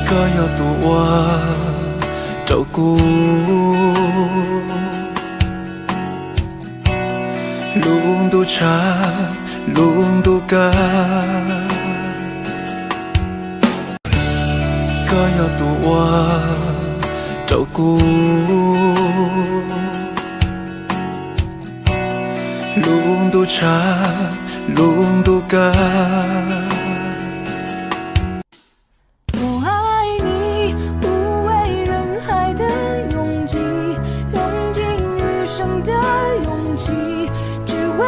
各有独我照顾。龙渡茶，龙渡歌，各有独我照顾。龙渡茶，龙渡歌。我爱你，无畏人海的拥挤，用尽余生的勇气，只为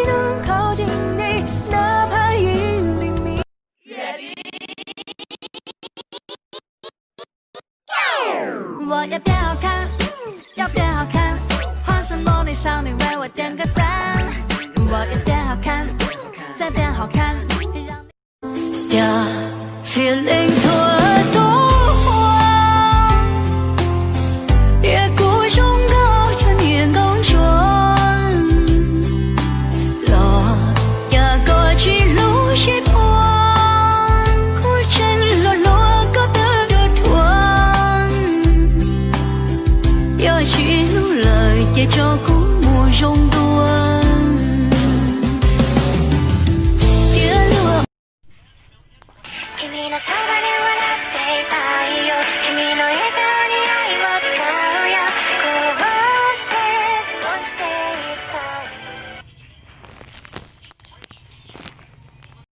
能靠近你，哪怕1厘米。我要变好看，要变好看，化身萝莉少女为我点个赞。我要变好看，再变好看，让天灵错多慌，夜孤雄高穿年高霜，落呀过去路西光，孤身落落个的团，要去路了也照顾慕容多。君のそばで笑